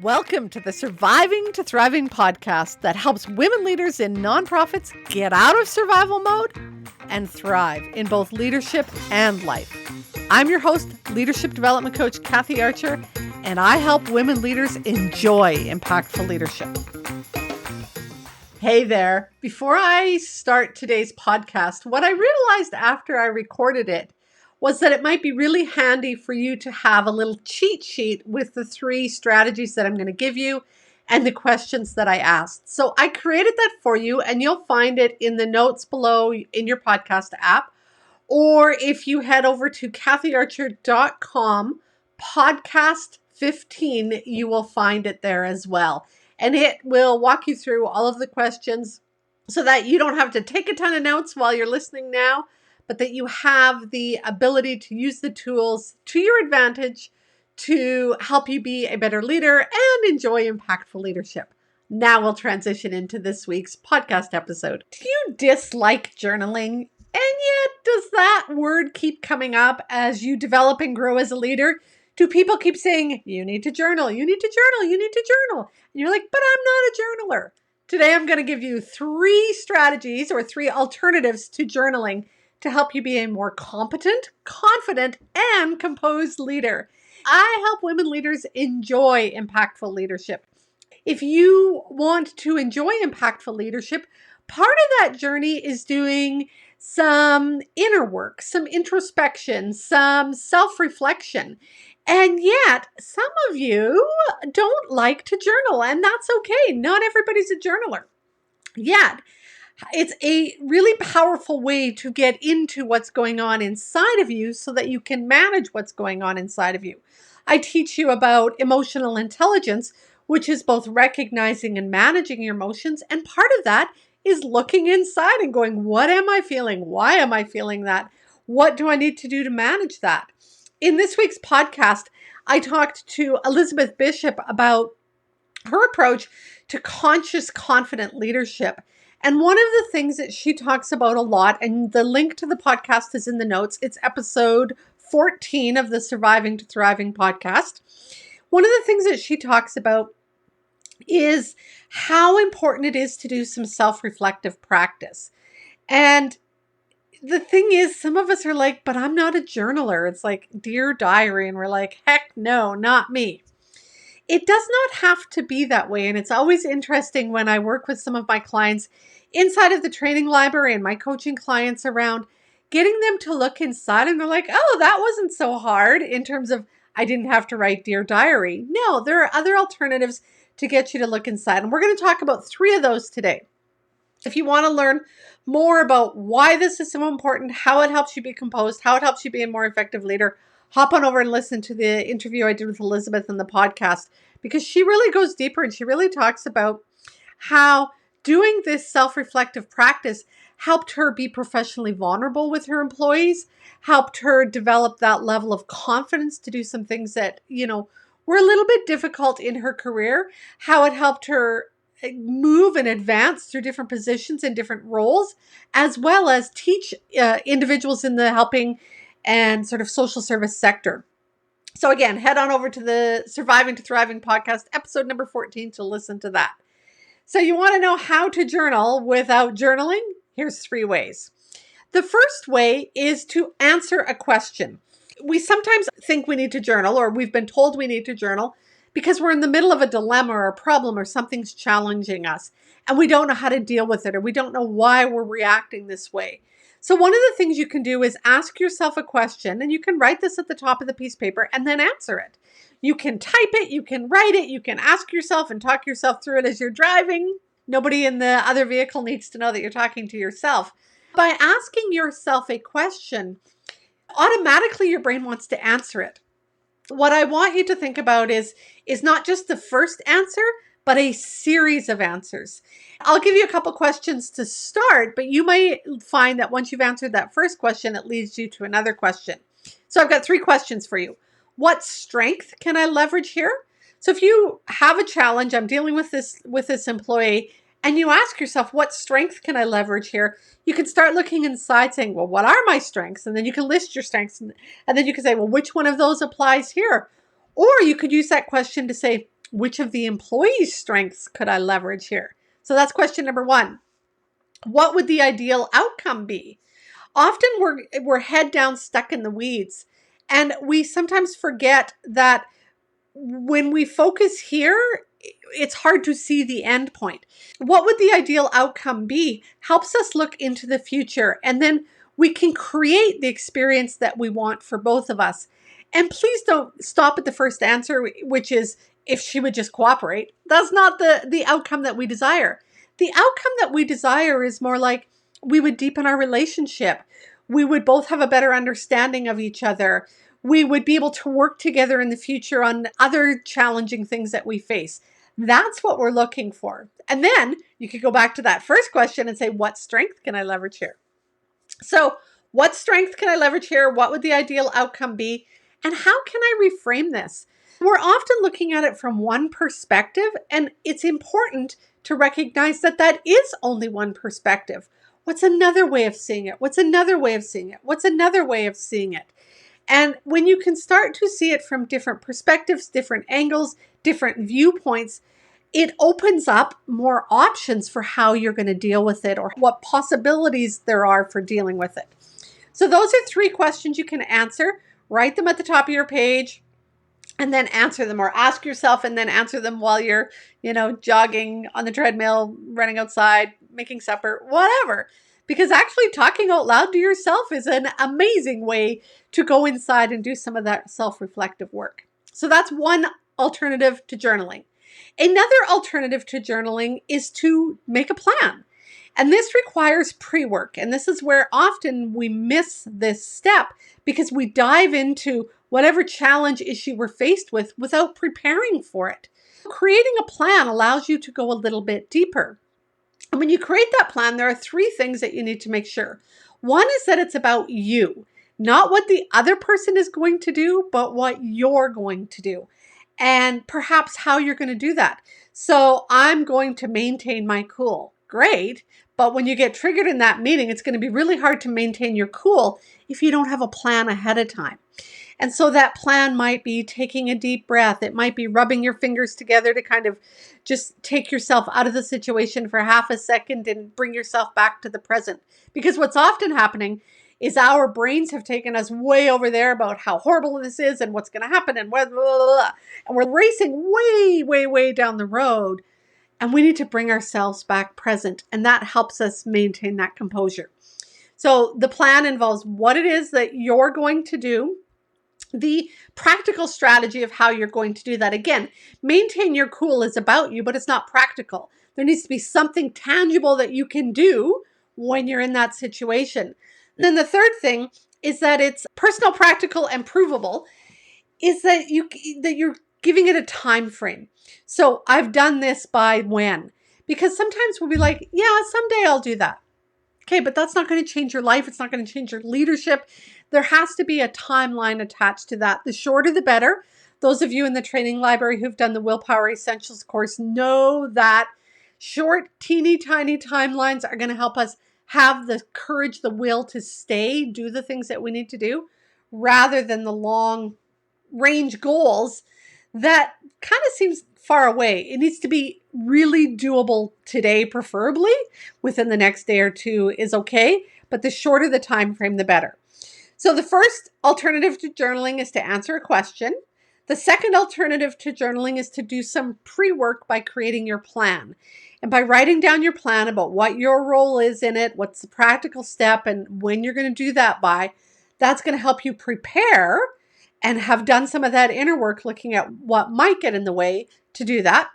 Welcome to the Surviving to Thriving podcast that helps women leaders in nonprofits get out of survival mode and thrive in both leadership and life. I'm your host, leadership development coach Kathy Archer, and I help women leaders enjoy impactful leadership. Hey there. Before I start today's podcast, what I realized after I recorded it was that it might be really handy for you to have a little cheat sheet with the 3 strategies that I'm going to give you and the questions that I asked. So I created that for you, and you'll find it in the notes below in your podcast app. Or if you head over to kathyarcher.com, podcast 15, you will find it there as well. And it will walk you through all of the questions so that you don't have to take a ton of notes while you're listening now, but that you have the ability to use the tools to your advantage to help you be a better leader and enjoy impactful leadership. Now we'll transition into this week's podcast episode. Do you dislike journaling? And yet, does that word keep coming up as you develop and grow as a leader? Do people keep saying, you need to journal, you need to journal, you need to journal? And you're like, but I'm not a journaler. Today, I'm going to give you 3 strategies or 3 alternatives to journaling to help you be a more competent, confident, and composed leader. I help women leaders enjoy impactful leadership. If you want to enjoy impactful leadership, part of that journey is doing some inner work, some introspection, some self-reflection. And yet, some of you don't like to journal, and that's okay. Not everybody's a journaler. Yet, it's a really powerful way to get into what's going on inside of you so that you can manage what's going on inside of you. I teach you about emotional intelligence, which is both recognizing and managing your emotions. And part of that is looking inside and going, what am I feeling? Why am I feeling that? What do I need to do to manage that? In this week's podcast, I talked to Elizabeth Bishop about her approach to conscious, confident leadership. And one of the things that she talks about a lot, and the link to the podcast is in the notes, it's episode 14 of the Surviving to Thriving podcast. One of the things that she talks about is how important it is to do some self-reflective practice. And the thing is, some of us are like, but I'm not a journaler. It's like Dear Diary. And we're like, heck no, not me. It does not have to be that way. And it's always interesting when I work with some of my clients inside of the training library and my coaching clients around getting them to look inside, and they're like, oh, that wasn't so hard in terms of I didn't have to write Dear Diary. No, there are other alternatives to get you to look inside. And we're going to talk about 3 of those today. If you want to learn more about why this is so important, how it helps you be composed, how it helps you be a more effective leader, hop on over and listen to the interview I did with Elizabeth in the podcast, because she really goes deeper and she really talks about how doing this self-reflective practice helped her be professionally vulnerable with her employees, helped her develop that level of confidence to do some things that, were a little bit difficult in her career, how it helped her move and advance through different positions and different roles, as well as teach individuals in the helping and sort of social service sector. So again, head on over to the Surviving to Thriving podcast, episode number 14, to listen to that. So you want to know how to journal without journaling? Here's 3 ways. The first way is to answer a question. We sometimes think we need to journal, or we've been told we need to journal, because we're in the middle of a dilemma or a problem or something's challenging us and we don't know how to deal with it, or we don't know why we're reacting this way. So one of the things you can do is ask yourself a question, and you can write this at the top of the piece of paper and then answer it. You can type it, you can write it, you can ask yourself and talk yourself through it as you're driving. Nobody in the other vehicle needs to know that you're talking to yourself. By asking yourself a question, automatically your brain wants to answer it. What I want you to think about is not just the first answer, but a series of answers. I'll give you a couple questions to start, but you might find that once you've answered that first question, it leads you to another question. So I've got 3 questions for you. What strength can I leverage here? So if you have a challenge, I'm dealing with this employee, and you ask yourself, what strength can I leverage here? You can start looking inside saying, well, what are my strengths? And then you can list your strengths. And then you can say, well, which one of those applies here? Or you could use that question to say, which of the employee's strengths could I leverage here? So that's question number one. What would the ideal outcome be? Often we're head down stuck in the weeds, and we sometimes forget that when we focus here, it's hard to see the end point. What would the ideal outcome be helps us look into the future, and then we can create the experience that we want for both of us. And please don't stop at the first answer, which is if she would just cooperate. That's not the outcome that we desire. The outcome that we desire is more like we would deepen our relationship. We would both have a better understanding of each other. We would be able to work together in the future on other challenging things that we face. That's what we're looking for. And then you could go back to that first question and say, what strength can I leverage here? So what strength can I leverage here? What would the ideal outcome be? And how can I reframe this? We're often looking at it from one perspective, and it's important to recognize that that is only one perspective. What's another way of seeing it? What's another way of seeing it? What's another way of seeing it? And when you can start to see it from different perspectives, different angles, different viewpoints, it opens up more options for how you're going to deal with it or what possibilities there are for dealing with it. So those are 3 questions you can answer. Write them at the top of your page and then answer them, or ask yourself and then answer them while you're, jogging on the treadmill, running outside, making supper, whatever. Because actually talking out loud to yourself is an amazing way to go inside and do some of that self-reflective work. So that's one alternative to journaling. Another alternative to journaling is to make a plan. And this requires pre-work. And this is where often we miss this step because we dive into whatever challenge issue we're faced with without preparing for it. Creating a plan allows you to go a little bit deeper. And when you create that plan, there are 3 things that you need to make sure. One is that it's about you, not what the other person is going to do, but what you're going to do, and perhaps how you're going to do that. So I'm going to maintain my cool. Great. But when you get triggered in that meeting, it's going to be really hard to maintain your cool if you don't have a plan ahead of time. And so that plan might be taking a deep breath. It might be rubbing your fingers together to kind of just take yourself out of the situation for half a second and bring yourself back to the present. Because what's often happening is our brains have taken us way over there about how horrible this is and what's going to happen and blah, blah, blah, blah. And we're racing way, way, way down the road. And we need to bring ourselves back present. And that helps us maintain that composure. So the plan involves what it is that you're going to do, the practical strategy of how you're going to do that. Again, maintain your cool is about you, but it's not practical. There needs to be something tangible that you can do when you're in that situation. And then the third thing is that it's personal, practical, and provable, is that you're giving it a time frame. So I've done this by when? Because sometimes we'll be like, yeah, someday I'll do that. Okay, but that's not going to change your life. It's not going to change your leadership. There has to be a timeline attached to that. The shorter, the better. Those of you in the training library who've done the Willpower Essentials course know that short, teeny tiny timelines are going to help us have the courage, the will to do the things that we need to do, rather than the long range goals that kind of seems far away. It needs to be really doable today, preferably within the next day or 2 is okay, but the shorter the time frame, the better. So the first alternative to journaling is to answer a question. The second alternative to journaling is to do some pre-work by creating your plan. And by writing down your plan about what your role is in it, what's the practical step, and when you're going to do that by, that's going to help you prepare and have done some of that inner work looking at what might get in the way to do that.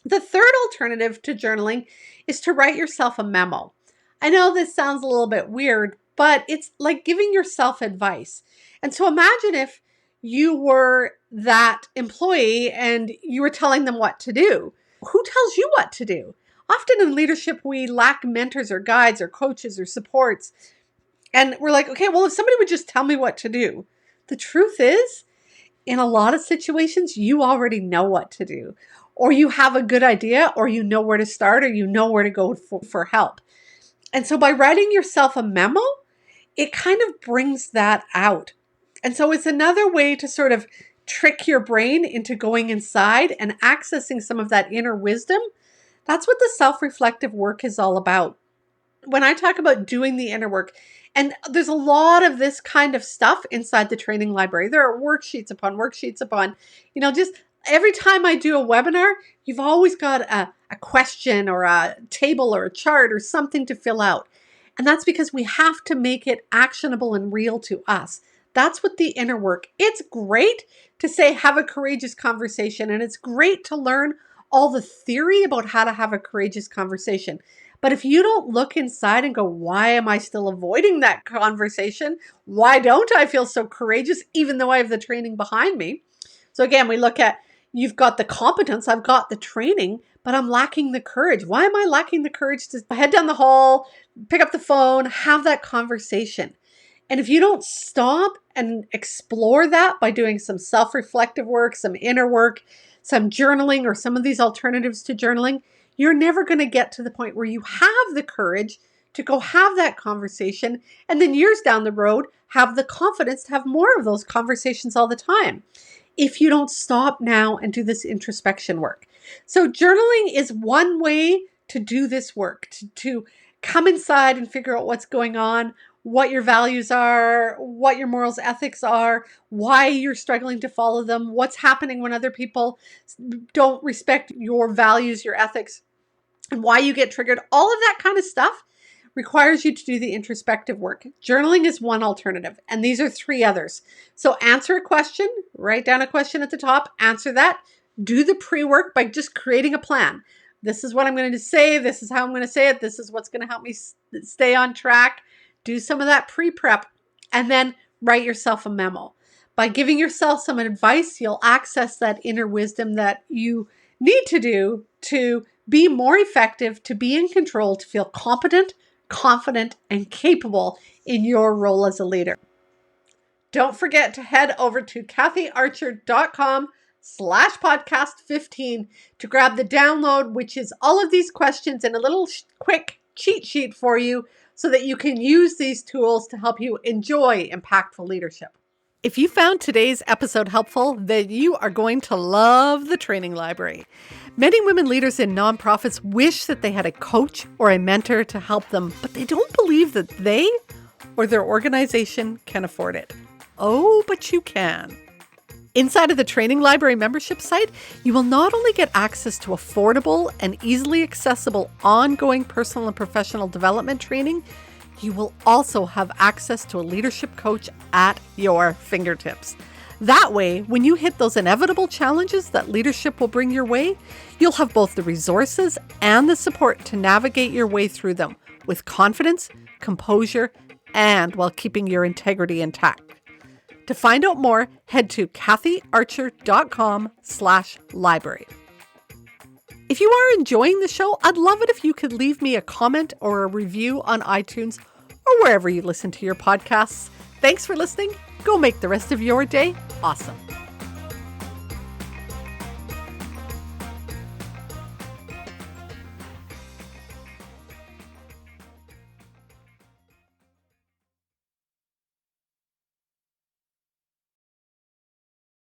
The third alternative to journaling is to write yourself a memo. I know this sounds a little bit weird, but it's like giving yourself advice. And so imagine if you were that employee and you were telling them what to do. Who tells you what to do? Often in leadership, we lack mentors or guides or coaches or supports. And we're like, okay, well, if somebody would just tell me what to do. The truth is, in a lot of situations, you already know what to do. Or you have a good idea, or you know where to start, or you know where to go for help. And so by writing yourself a memo, it kind of brings that out. And so it's another way to sort of trick your brain into going inside and accessing some of that inner wisdom. That's what the self-reflective work is all about. When I talk about doing the inner work, and there's a lot of this kind of stuff inside the training library. There are worksheets upon, just every time I do a webinar, you've always got a question or a table or a chart or something to fill out. And that's because we have to make it actionable and real to us. That's what the inner work. It's great to say, have a courageous conversation. And it's great to learn all the theory about how to have a courageous conversation. But if you don't look inside and go, why am I still avoiding that conversation? Why don't I feel so courageous, even though I have the training behind me? So again, we look at, you've got the competence, I've got the training, but I'm lacking the courage. Why am I lacking the courage to head down the hall, pick up the phone, have that conversation? And if you don't stop and explore that by doing some self-reflective work, some inner work, some journaling, or some of these alternatives to journaling, you're never going to get to the point where you have the courage to go have that conversation, and then years down the road, have the confidence to have more of those conversations all the time, if you don't stop now and do this introspection work. So journaling is one way to do this work, to come inside and figure out what's going on, what your values are, what your morals, ethics are, why you're struggling to follow them, what's happening when other people don't respect your values, your ethics, and why you get triggered. All of that kind of stuff requires you to do the introspective work. Journaling is one alternative, and these are three others. So answer a question, write down a question at the top, answer that, do the pre-work by just creating a plan. This is what I'm going to say. This is how I'm going to say it. This is what's going to help me stay on track. Do some of that pre-prep, and then write yourself a memo. By giving yourself some advice, you'll access that inner wisdom that you need to do to be more effective, to be in control, to feel competent, confident, and capable in your role as a leader. Don't forget to head over to kathyarcher.com/podcast15 to grab the download, which is all of these questions and a little quick cheat sheet for you, so that you can use these tools to help you enjoy impactful leadership. If you found today's episode helpful, then you are going to love the training library. Many women leaders in nonprofits wish that they had a coach or a mentor to help them, but they don't believe that they or their organization can afford it. Oh, but you can. Inside of the Training Library membership site, you will not only get access to affordable and easily accessible ongoing personal and professional development training, you will also have access to a leadership coach at your fingertips. That way, when you hit those inevitable challenges that leadership will bring your way, you'll have both the resources and the support to navigate your way through them with confidence, composure, and while keeping your integrity intact. To find out more, head to kathyarcher.com/library. If you are enjoying the show, I'd love it if you could leave me a comment or a review on iTunes or wherever you listen to your podcasts. Thanks for listening. Go make the rest of your day awesome.